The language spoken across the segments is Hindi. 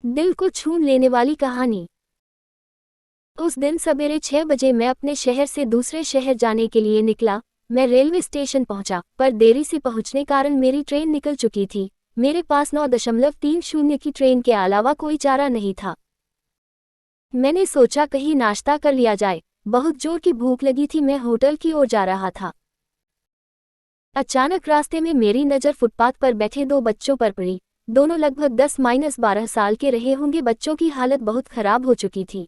दिल को छू लेने वाली कहानी। उस दिन सवेरे 6 बजे मैं अपने शहर से दूसरे शहर जाने के लिए निकला। मैं रेलवे स्टेशन पहुंचा, पर देरी से पहुंचने कारण मेरी ट्रेन निकल चुकी थी। मेरे पास 9.30 की ट्रेन के अलावा कोई चारा नहीं था। मैंने सोचा कहीं नाश्ता कर लिया जाए। बहुत जोर की भूख लगी थी। मैं होटल की ओर जा रहा था। अचानक रास्ते में मेरी नज़र फुटपाथ पर बैठे दो बच्चों पर पड़ी। दोनों लगभग 10-12 साल के रहे होंगे। बच्चों की हालत बहुत खराब हो चुकी थी।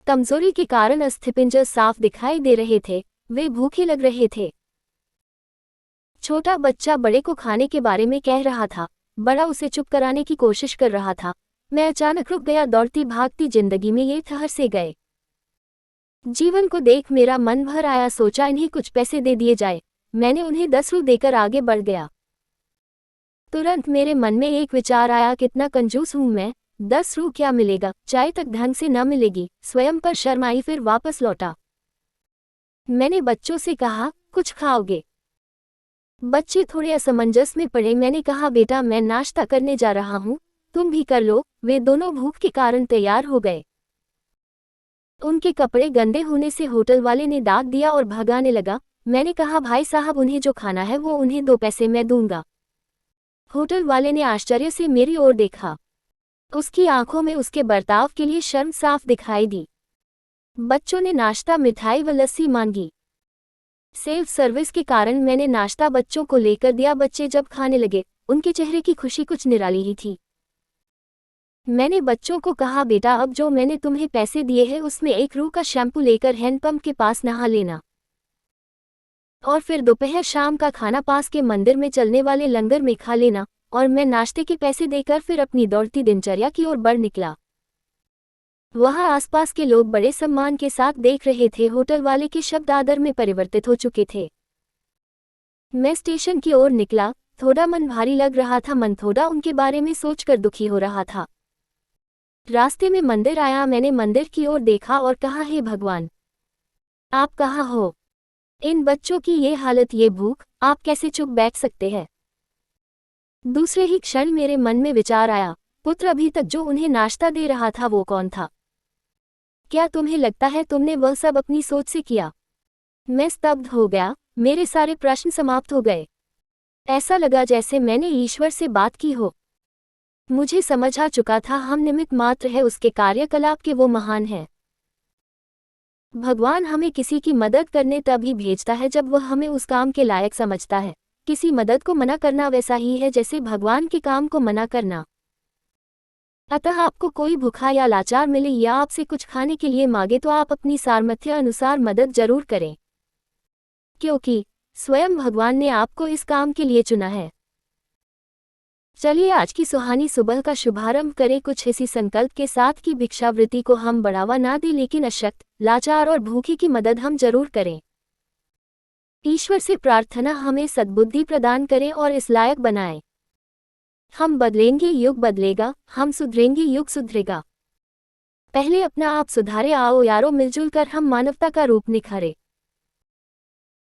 कमजोरी के कारण अस्थिपिंजर साफ दिखाई दे रहे थे। वे भूखे लग रहे थे। छोटा बच्चा बड़े को खाने के बारे में कह रहा था। बड़ा उसे चुप कराने की कोशिश कर रहा था। मैं अचानक रुक गया। दौड़ती भागती जिंदगी में ये ठहर से गए। जीवन को देख मेरा मन भर आया। सोचा इन्हें कुछ पैसे दे दिए जाए। मैंने उन्हें 10 रू देकर आगे बढ़ गया। तुरंत मेरे मन में एक विचार आया, कितना कंजूस हूं मैं। 10 रू क्या मिलेगा, चाय तक ढंग से न मिलेगी। स्वयं पर शर्म आई, फिर वापस लौटा। मैंने बच्चों से कहा, कुछ खाओगे? बच्चे थोड़े असमंजस में पड़े। मैंने कहा, बेटा मैं नाश्ता करने जा रहा हूं, तुम भी कर लो। वे दोनों भूख के कारण तैयार हो गए। उनके कपड़े गंदे होने से होटल वाले ने डांट दिया और भगाने लगा। मैंने कहा, भाई साहब उन्हें जो खाना है वो उन्हें 2 पैसे मैं दूंगा। होटल वाले ने आश्चर्य से मेरी ओर देखा। उसकी आंखों में उसके बर्ताव के लिए शर्म साफ दिखाई दी। बच्चों ने नाश्ता, मिठाई व लस्सी मांगी। सेल्फ सर्विस के कारण मैंने नाश्ता बच्चों को लेकर दिया। बच्चे जब खाने लगे, उनके चेहरे की खुशी कुछ निराली ही थी। मैंने बच्चों को कहा, बेटा अब जो मैंने तुम्हें पैसे दिए हैं उसमें 1 रू का शैम्पू लेकर हैंडपंप के पास नहा लेना, और फिर दोपहर शाम का खाना पास के मंदिर में चलने वाले लंगर में खा लेना। और मैं नाश्ते के पैसे देकर फिर अपनी दौड़ती दिनचर्या की ओर बढ़ निकला। वहां आसपास के लोग बड़े सम्मान के साथ देख रहे थे। होटल वाले के शब्द आदर में परिवर्तित हो चुके थे। मैं स्टेशन की ओर निकला। थोड़ा मन भारी लग रहा था। मन थोड़ा उनके बारे में सोचकर दुखी हो रहा था। रास्ते में मंदिर आया। मैंने मंदिर की ओर देखा और कहा, हे भगवान, आप कहाँ हो? इन बच्चों की ये हालत, ये भूख, आप कैसे चुप बैठ सकते हैं? दूसरे ही क्षण मेरे मन में विचार आया, पुत्र अभी तक जो उन्हें नाश्ता दे रहा था वो कौन था? क्या तुम्हें लगता है तुमने वह सब अपनी सोच से किया? मैं स्तब्ध हो गया। मेरे सारे प्रश्न समाप्त हो गए। ऐसा लगा जैसे मैंने ईश्वर से बात की हो। मुझे समझ आ चुका था, हम निमित्त मात्र है उसके कार्यकलाप के, वो महान है। भगवान हमें किसी की मदद करने तभी भेजता है जब वह हमें उस काम के लायक समझता है। किसी मदद को मना करना वैसा ही है जैसे भगवान के काम को मना करना। अतः आपको कोई भूखा या लाचार मिले या आपसे कुछ खाने के लिए मांगे तो आप अपनी सामर्थ्य अनुसार मदद जरूर करें, क्योंकि स्वयं भगवान ने आपको इस काम के लिए चुना है। चलिए आज की सुहानी सुबह का शुभारंभ करें कुछ इसी संकल्प के साथ कि भिक्षावृत्ति को हम बढ़ावा ना दें, लेकिन अशक्त, लाचार और भूखे की मदद हम जरूर करें। ईश्वर से प्रार्थना हमें सद्बुद्धि प्रदान करें और इस लायक बनाएं। हम बदलेंगे, युग बदलेगा। हम सुधरेंगे, युग सुधरेगा। पहले अपना आप सुधारे। आओ यारो, मिलजुल कर हम मानवता का रूप निखारें।